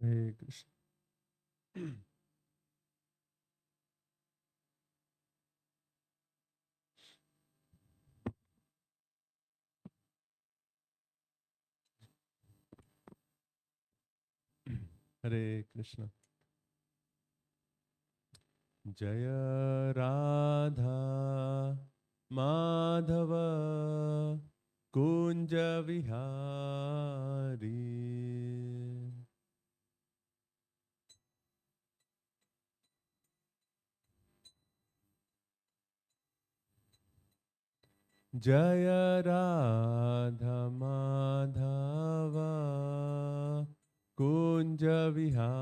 Hare Krishna. Hare Krishna. Jaya Radha Madhava Kunja Vihari. Jaya Radha Madhava Kunja Vihari.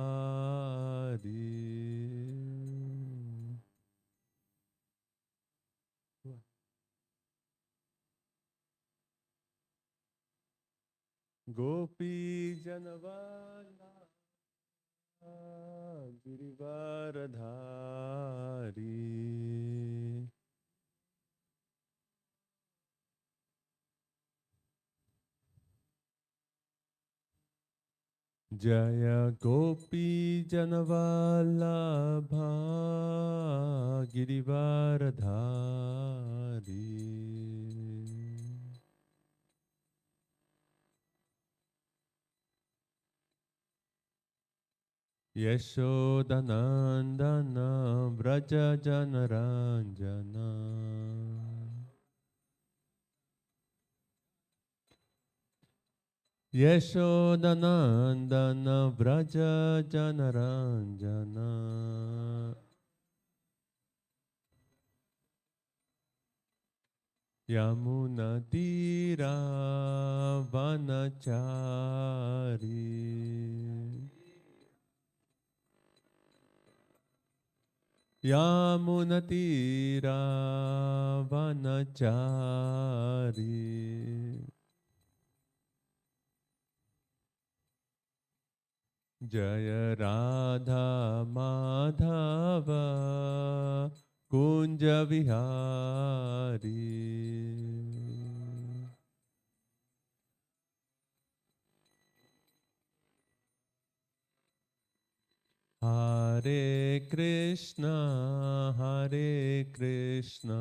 Gopi Janavalla Girivaradhari. Jaya Gopi Janavallabha Girivaradhari. Yashodanandana Vraja Janaranjana. Yashodanandana Vraja Janaranjana. Yamunatira Vanachari. Yamunatira Vanachari. Jaya Radha Madhava Kunja Vihari. Hare Krishna, Hare Krishna,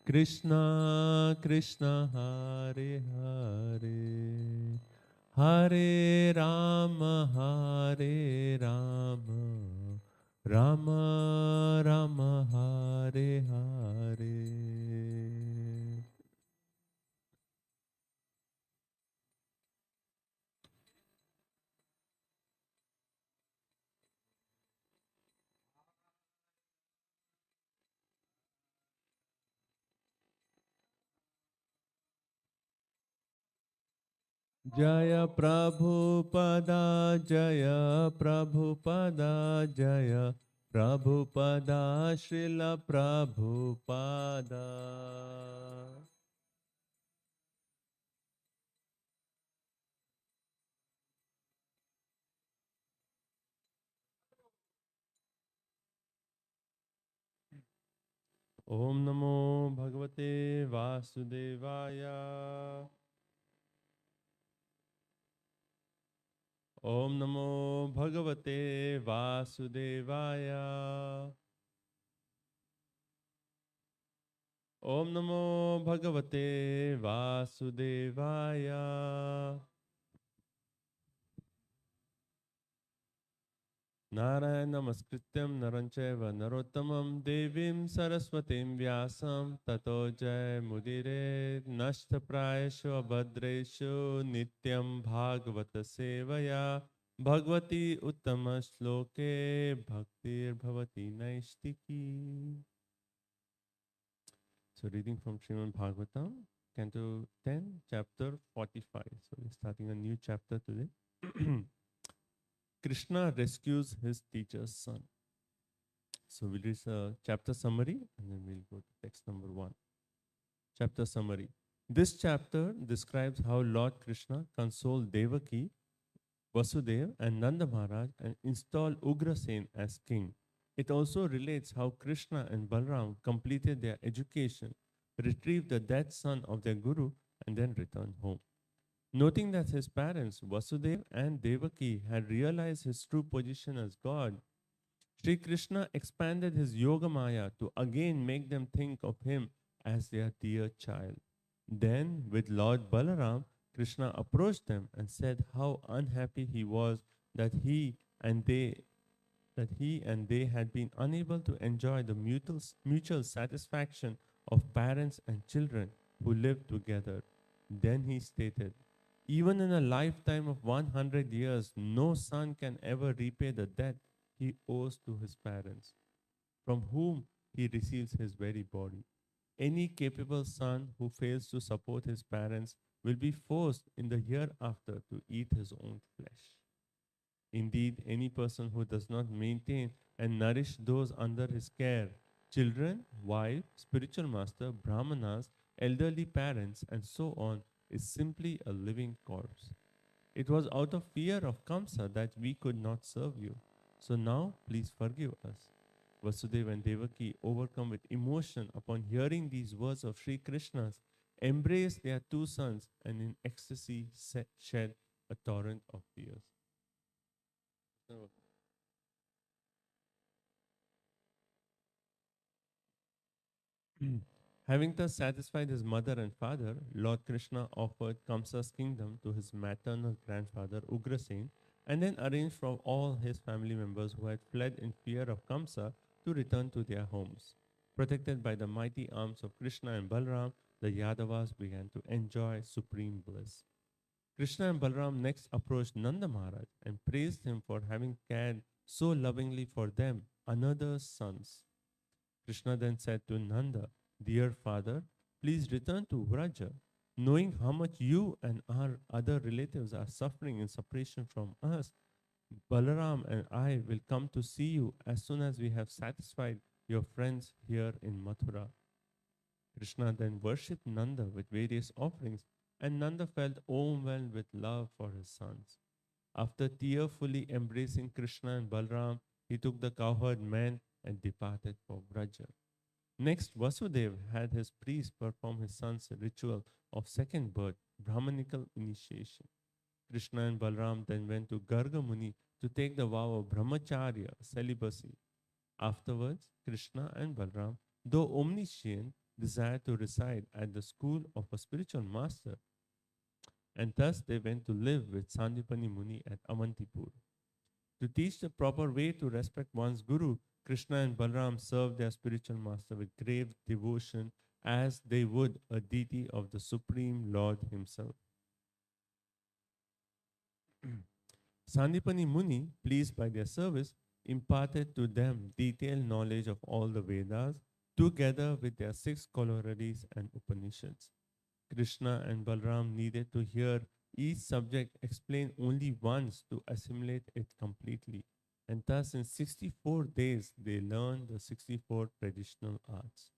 Krishna Krishna, Hare Hare, Hare Rama, Hare Rama, Rama Rama, Hare Hare. Jaya Prabhupada, Jaya Prabhupada, Jaya Prabhupada, Srila Prabhupada. Om Namo Bhagavate Vasudevaya. Om Namo Bhagavate Vasudevaya. Om Namo Bhagavate Vasudevaya. Narayana Namaskrityam Narancheva Narottamam Devim Saraswatim Vyasam Tato Jai Mudire Nashta Prayashu Abhadreshu Nityam Bhagavata Sevaya Bhagavati Uttama Shloke Bhaktir Bhavati Naistiki. So reading from Srimad Bhagavatam, Canto 10, Chapter 45. So we're starting a new chapter today. Krishna rescues his teacher's son. So we'll read a chapter summary and then we'll go to text number 1. Chapter summary. This chapter describes how Lord Krishna consoled Devaki, Vasudev and Nanda Maharaj and installed Ugrasen as king. It also relates how Krishna and Balram completed their education, retrieved the dead son of their guru and then returned home. Noting that his parents, Vasudev and Devaki, had realized his true position as God, Sri Krishna expanded his Yoga Maya to again make them think of him as their dear child. Then, with Lord Balaram, Krishna approached them and said how unhappy he was that and they he and they had been unable to enjoy the mutual satisfaction of parents and children who lived together. Then he stated, even in a lifetime of 100 years, no son can ever repay the debt he owes to his parents, from whom he receives his very body. Any capable son who fails to support his parents will be forced in the hereafter to eat his own flesh. Indeed, any person who does not maintain and nourish those under his care, children, wife, spiritual master, brahmanas, elderly parents, and so on, is simply a living corpse. It was out of fear of Kamsa that we could not serve you. So now, please forgive us. Vasudeva and Devaki, overcome with emotion upon hearing these words of Sri Krishna's, embraced their two sons and in ecstasy shed a torrent of tears. So, having thus satisfied his mother and father, Lord Krishna offered Kamsa's kingdom to his maternal grandfather Ugrasen and then arranged for all his family members who had fled in fear of Kamsa to return to their homes. Protected by the mighty arms of Krishna and Balram, the Yadavas began to enjoy supreme bliss. Krishna and Balram next approached Nanda Maharaj and praised him for having cared so lovingly for them, another's sons. Krishna then said to Nanda, dear father, please return to Vraja, knowing how much you and our other relatives are suffering in separation from us. Balaram and I will come to see you as soon as we have satisfied your friends here in Mathura. Krishna then worshipped Nanda with various offerings, and Nanda felt overwhelmed with love for his sons. After tearfully embracing Krishna and Balram, he took the cowherd men and departed for Vraja. Next, Vasudeva had his priest perform his son's ritual of second birth, Brahmanical initiation. Krishna and Balram then went to Garga Muni to take the vow of Brahmacharya, celibacy. Afterwards, Krishna and Balram, though omniscient, desired to reside at the school of a spiritual master, and thus they went to live with Sandipani Muni at Avantipur. To teach the proper way to respect one's guru, Krishna and Balram served their spiritual master with grave devotion as they would a deity of the Supreme Lord himself. Sandipani Muni, pleased by their service, imparted to them detailed knowledge of all the Vedas, together with their 6 corollaries and Upanishads. Krishna and Balram needed to hear each subject explained only once to assimilate it completely, and thus in 64 days they learned the 64 traditional arts.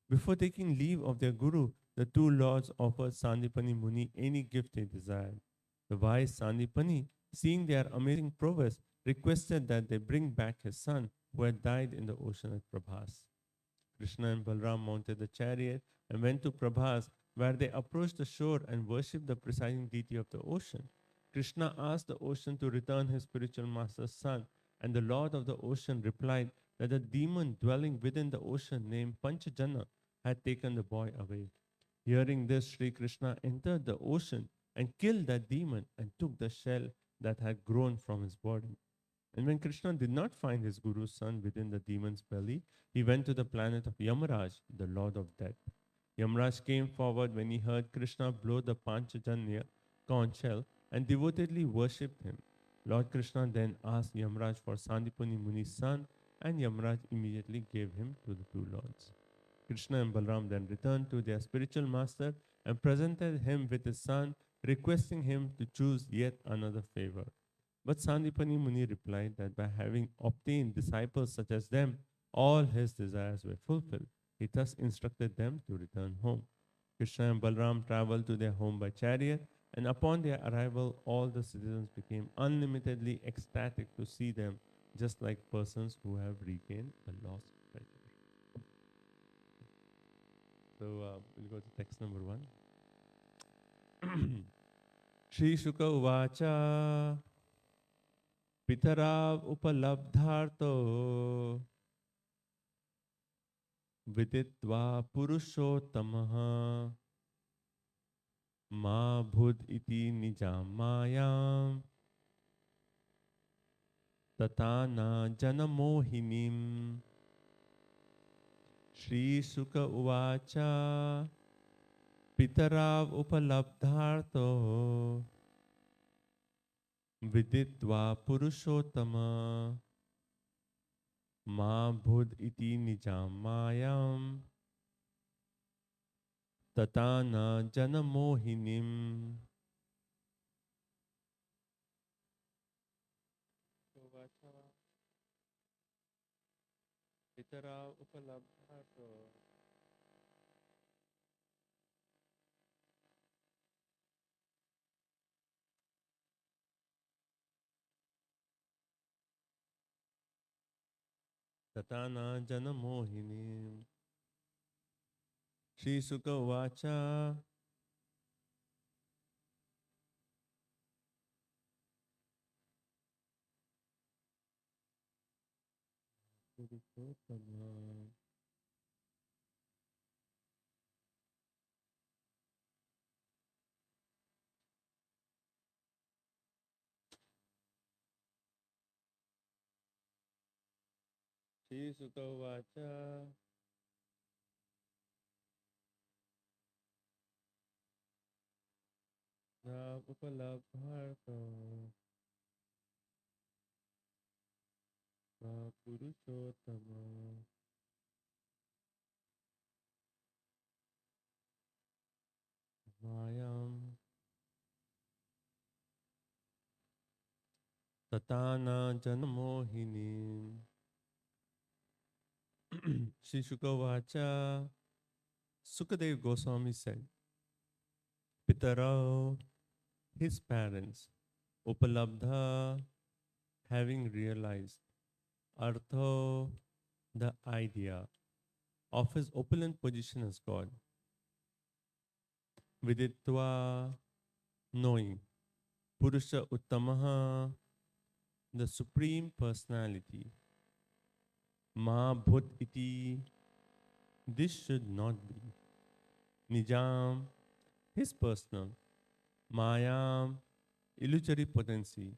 Before taking leave of their guru, the two lords offered Sandipani Muni any gift they desired. The wise Sandipani, seeing their amazing prowess, requested that they bring back his son who had died in the ocean at Prabhas. Krishna and Balram mounted the chariot and went to Prabhas, where they approached the shore and worshipped the presiding deity of the ocean. Krishna asked the ocean to return his spiritual master's son, and the lord of the ocean replied that a demon dwelling within the ocean named Panchajana had taken the boy away. Hearing this, Sri Krishna entered the ocean and killed that demon and took the shell that had grown from his body. And when Krishna did not find his guru's son within the demon's belly, he went to the planet of Yamaraj, the lord of death. Yamaraj came forward when he heard Krishna blow the Panchajanya conch shell and devotedly worshipped him. Lord Krishna then asked Yamaraj for Sandipani Muni's son, and Yamaraj immediately gave him to the two lords. Krishna and Balram then returned to their spiritual master and presented him with his son, requesting him to choose yet another favor. But Sandipani Muni replied that by having obtained disciples such as them, all his desires were fulfilled. He thus instructed them to return home. Krishna and Balram traveled to their home by chariot, and upon their arrival, all the citizens became unlimitedly ecstatic to see them, just like persons who have regained a lost treasure. So we'll go to text number 1. Shri Shuka Uvacha Pitarav Upalabdharto Viditva Purushotamaha Ma Bhud iti Nijamayam Tatana Janamohinim Shri Shuka Uvacha Pitarav Upalabdharto Viditva Purushottama Ma Bhud iti Nijamayam Tatana Janamohinim. Pitarav Upalabdharto Tatana Janamohinim. Shri Sukha Vacha Purushotama Shri Sukha Vacha Rav Upalabdharto Ma Purushottama Mayam Tatana Janamohinim. Shri Shuka Vacha Sukadev Goswami said, Pitaro, his parents, Upalabdha, having realized, Artho, the idea of his opulent position as God, Viditva, knowing, Purusha Uttamaha, the Supreme Personality, Ma Bhut iti, this should not be, Nijam, his personal, Mayam, illusory potency,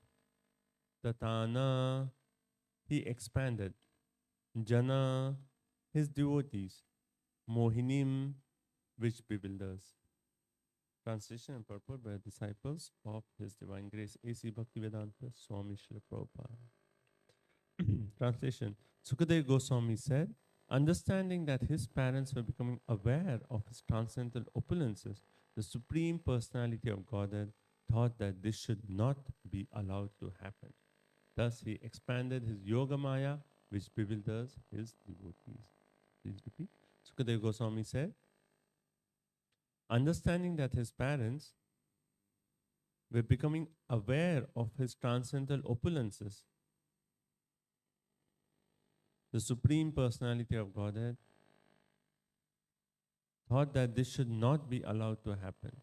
Tatana, he expanded, Jana, his devotees, Mohinim, which bewilders. Translation and purport by disciples of His Divine Grace, A.C. Bhaktivedanta Swami Srila Prabhupada. Translation. Sukadev Goswami said, understanding that his parents were becoming aware of his transcendental opulences, the Supreme Personality of Godhead thought that this should not be allowed to happen. Thus he expanded his Yoga Maya, which bewilders his devotees. Please repeat. Sukadev Goswami said, understanding that his parents were becoming aware of his transcendental opulences, the Supreme Personality of Godhead thought that this should not be allowed to happen.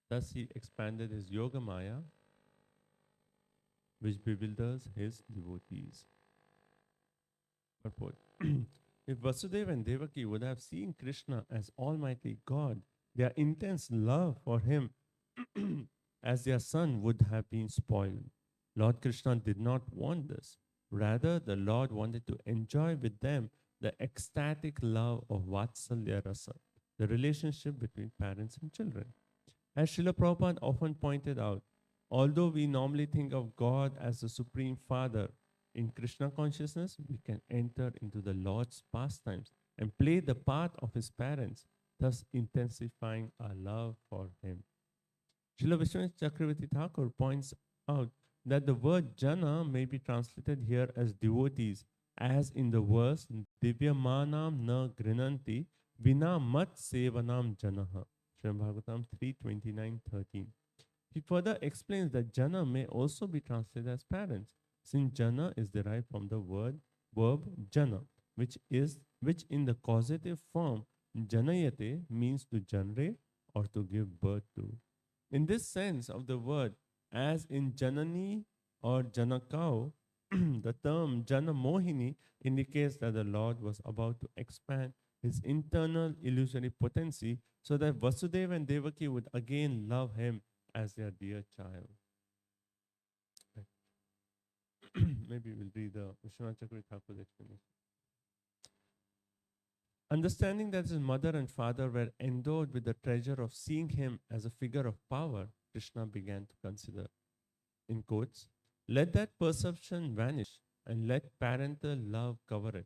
Thus he expanded his Yoga Maya, which bewilders his devotees. Purport. If Vasudeva and Devaki would have seen Krishna as Almighty God, their intense love for him as their son would have been spoiled. Lord Krishna did not want this. Rather, the Lord wanted to enjoy with them the ecstatic love of Vatsalya Rasa, the relationship between parents and children. As Srila Prabhupada often pointed out, although we normally think of God as the Supreme Father, in Krishna consciousness, we can enter into the Lord's pastimes and play the part of his parents, thus intensifying our love for him. Srila Vishwanath Chakravarti Thakur points out that the word jana may be translated here as devotees, as in the verse Divyamanam na grinanti vina mat sevanam janaha. Srimad Bhagavatam 3:29-13. He further explains that jana may also be translated as parents, since jana is derived from the verb jana, which in the causative form janayate means to generate or to give birth to. In this sense of the word, as in Janani or Janakau, the term Jana Mohini indicates that the Lord was about to expand his internal illusory potency so that Vasudeva and Devaki would again love him as their dear child. Right. Maybe we'll read the Vishwanath Chakravarti Thakur's explanation. Understanding that his mother and father were endowed with the treasure of seeing him as a figure of power, Krishna began to consider, in quotes, let that perception vanish and let parental love cover it,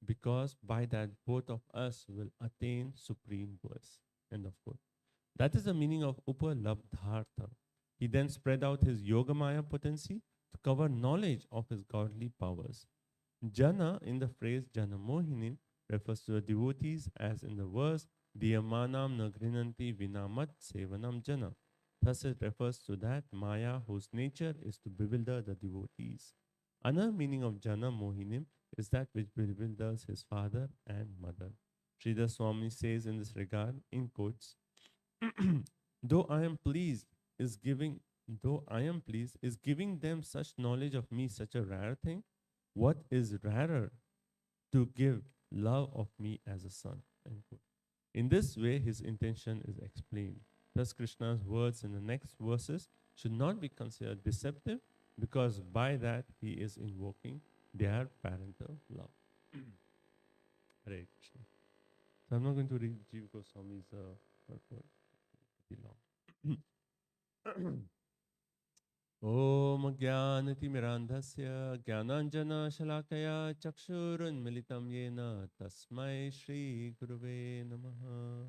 because by that both of us will attain supreme bliss. End of quote. That is the meaning of Upalabdhartha. He then spread out his Yogamaya potency to cover knowledge of his godly powers. Jana in the phrase Jana Mohini refers to the devotees as in the verse Diyamanam Nagrinanti Vinamat Sevanam Jana. Thus it refers to that Maya whose nature is to bewilder the devotees. Another meaning of Jana Mohinim is that which bewilders his father and mother. Sridhar Swami says in this regard, in quotes, though I am pleased is giving them such knowledge of me such a rare thing. What is rarer to give love of me as a son? End quote. In this way, his intention is explained. Thus, Krishna's words in the next verses should not be considered deceptive, because by that he is invoking their parental love. Hare Krishna. So I'm not going to read Jiva Goswami's purport. Pretty long. Om Jnanatimirandhasya Jnananjana Shalakaya Chakshurunmilitam Yena Tasmai Shri Guruve Namaha.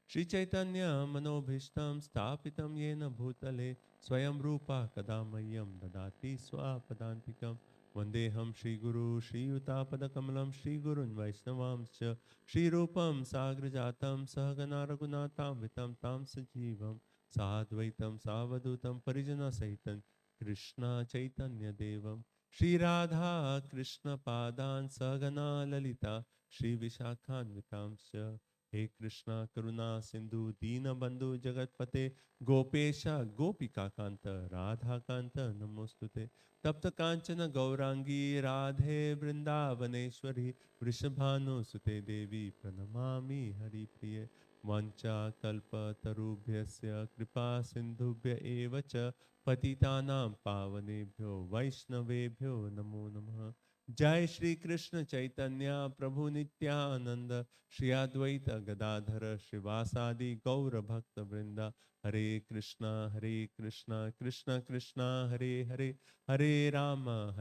Shri Chaitanya Manobhishtam Stapitam Yena Bhutale Swayam Rupa Kadamayam Dadati Swapadantikam Vandeham Shri Guru Shri Yuta Kamalam Shri Gurun Vaishnavamscha Shri Rupam Sagrajatam Sahagana Raghunatam Vitam Tam Sajivam Sadvaitam Savadutam Parijana Saitan Krishna Chaitanya Devam Shri Radha Krishna Padan Sagana Lalita Shri Vishakhan Vitamscha He Krishna Karuna Sindhu Dina Bandhu Jagatpate Gopesha Gopika Kanta Radha Kanta Namostute Tapta Kanchana Gaurangi Radhe Vrindavaneshwari Vrishabhanu Sute Devi Pranamami Hari Priye Vancha Kalpa Tarubhyasya Kripa Sindhubhya Evacha Patitanam Pavanebhyo Vaishnavebhyo Namo Namaha. Jai Shri Krishna Chaitanya Prabhu Nityananda Shri Advaita Gadadhara Shivasadi Gaura Bhakta Vrinda Hare Krishna Krishna Krishna Hare Hare Hare Rama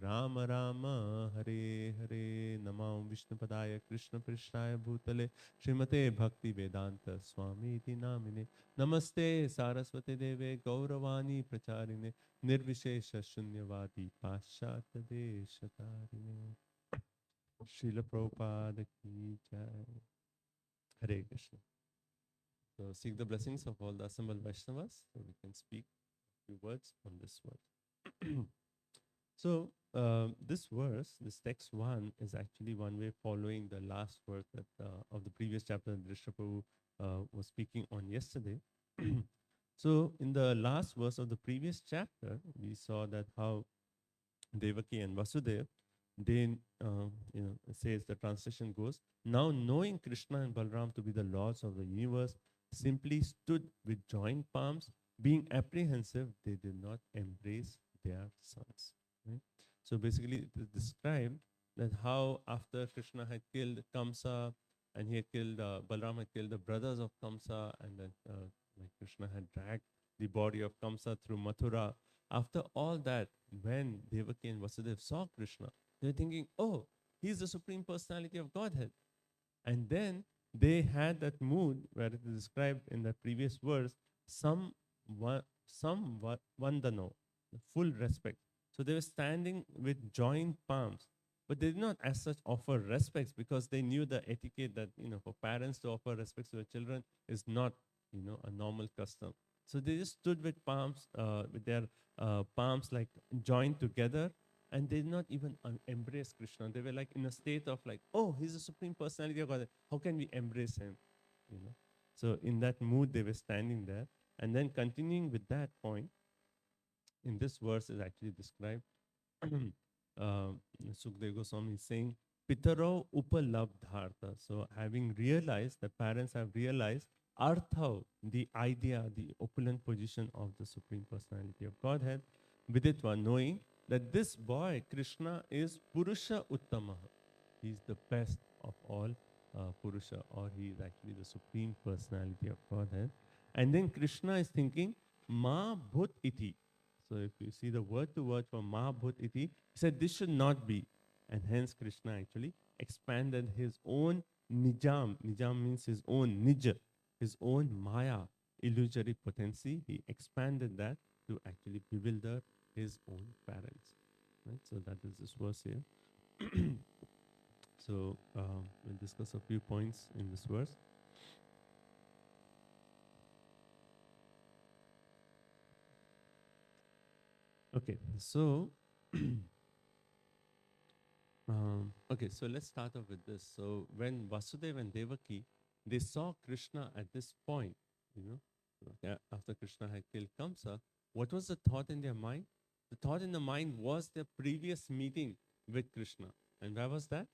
Rama Rama Hare Hare Namam Vishnupadaya Krishna Prishtaya Bhutale Srimate Bhakti Vedanta Swami Iti Namine Namaste Saraswati Deve Gauravani Pracharine Nirvishesha Shunyavadi Paschata Deshatarine. Srila Prabhupada Ki Jai. Hare Krishna. So seek the blessings of all the assembled Vaishnavas so we can speak a few words on this word. So this verse, this text 1, is actually one way following the last verse that, of the previous chapter that Drishta Prabhu was speaking on yesterday. So in the last verse of the previous chapter, we saw that how Devaki and Vasudeva, they, it says, the translation goes, now knowing Krishna and Balram to be the lords of the universe, simply stood with joined palms, being apprehensive, they did not embrace their sons. Right? So basically it is described that how after Krishna had killed Kamsa, and he had killed, Balram had killed the brothers of Kamsa, and then like Krishna had dragged the body of Kamsa through Mathura. After all that, when Devaki and Vasudeva saw Krishna, they were thinking, oh, he's the Supreme Personality of Godhead. And then they had that mood where it is described in the previous verse, some vandano, full respect. So they were standing with joined palms, but they did not as such offer respects because they knew the etiquette that, for parents to offer respects to their children is not, a normal custom. So they just stood with palms, with their palms like joined together, and they did not even embrace Krishna. They were like in a state of like, oh, he's the Supreme Personality of God. How can we embrace him? So in that mood, they were standing there. And then continuing with that point, in this verse is actually described. uh, Sukdev Goswami is saying, Pitaro upalabdhartha. So having realized, the parents have realized, artha, the idea, the opulent position of the Supreme Personality of Godhead, viditva, knowing that this boy, Krishna, is Purusha Uttamaha. He's the best of all Purusha, or he is actually the Supreme Personality of Godhead. And then Krishna is thinking, Ma Bhut Iti. So if you see the word to word for Ma Bhut Iti, he said this should not be. And hence Krishna actually expanded his own Nijam. Nijam means his own Nija, his own Maya, illusory potency. He expanded that to actually bewilder his own parents. Right? So that is this verse here. So we'll discuss a few points in this verse. Okay, so okay, so let's start off with this. So when Vasudeva and Devaki, they saw Krishna at this point, after Krishna had killed Kamsa, what was the thought in their mind? The thought in the mind was their previous meeting with Krishna. And where was that?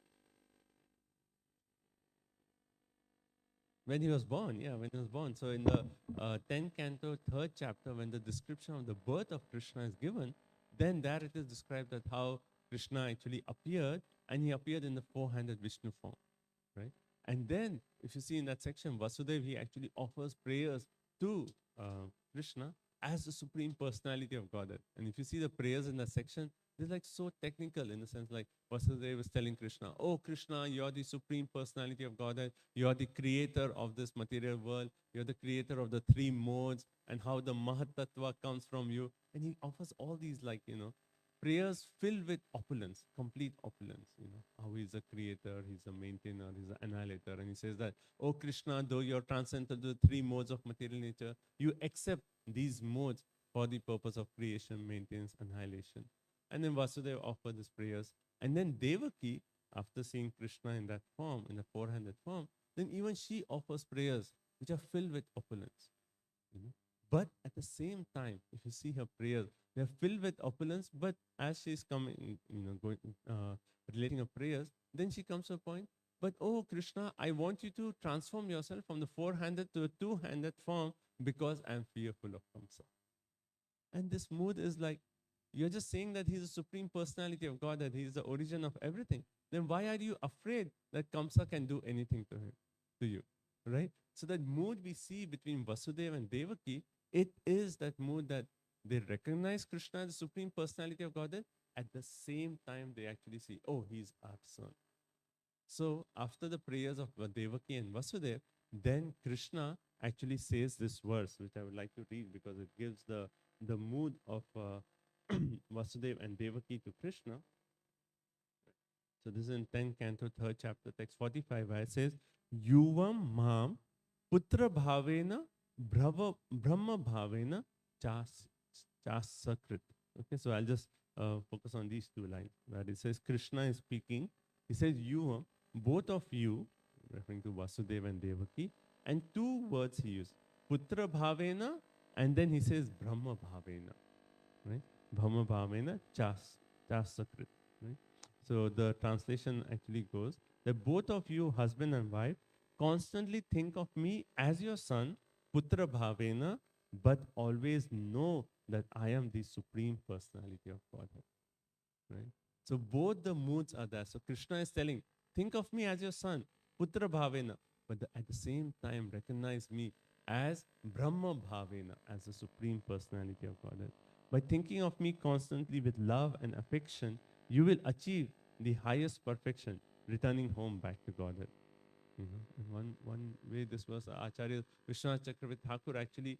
When he was born, when he was born. So in the 10th canto, 3rd chapter, when the description of the birth of Krishna is given, then there it is described that how Krishna actually appeared, and he appeared in the four-handed Vishnu form, right? And then, if you see in that section, Vasudeva, he actually offers prayers to Krishna as the Supreme Personality of Godhead. And if you see the prayers in that section, they're like so technical in the sense like Vasudeva is telling Krishna, oh Krishna, you're the Supreme Personality of Godhead, you're the creator of this material world, you're the creator of the three modes, and how the Mahatattva comes from you. And he offers all these prayers filled with opulence, complete opulence, how he's a creator, he's a maintainer, he's an annihilator. And he says that, oh Krishna, though you're transcendental to the three modes of material nature, you accept these modes for the purpose of creation, maintenance, annihilation. And then Vasudeva offered these prayers. And then Devaki, after seeing Krishna in that form, in the four-handed form, then even she offers prayers which are filled with opulence. But at the same time, if you see her prayers, they're filled with opulence, but as she's coming, relating her prayers, then she comes to a point, but oh Krishna, I want you to transform yourself from the four-handed to a two-handed form because I'm fearful of Kamsa. And this mood is like, you're just saying that he's the Supreme Personality of God, that he's the origin of everything. Then why are you afraid that Kamsa can do anything to you, right? So that mood we see between Vasudeva and Devaki, it is that mood that they recognize Krishna as the Supreme Personality of Godhead. At the same time, they actually see, oh, he's our son. So after the prayers of Devaki and Vasudeva, then Krishna actually says this verse, which I would like to read because it gives the mood of Vasudeva and Devaki to Krishna. So this is in 10th canto, 3rd chapter, text 45, where it says, Yuvam mam putra bhavena brahma bhavena chasakrit. Okay, so I'll just focus on these two lines. Where it says Krishna is speaking. He says, you, both of you, referring to Vasudeva and Devaki, and two words he used, putra bhavena, and then he says brahma bhavena, right? Brahma bhavena chasakrit, right? So the translation actually goes that both of you, husband and wife, constantly think of me as your son, putra bhavena, but always know that I am the Supreme Personality of Godhead, right? So both the moods are there. So Krishna is telling, think of me as your son, putra bhavena, but at the same time recognize me as Brahma bhavena, as the Supreme Personality of Godhead. By thinking of me constantly with love and affection, you will achieve the highest perfection, returning home back to Godhead. And one way this was Acharya Vishwanath Chakravarti Thakur actually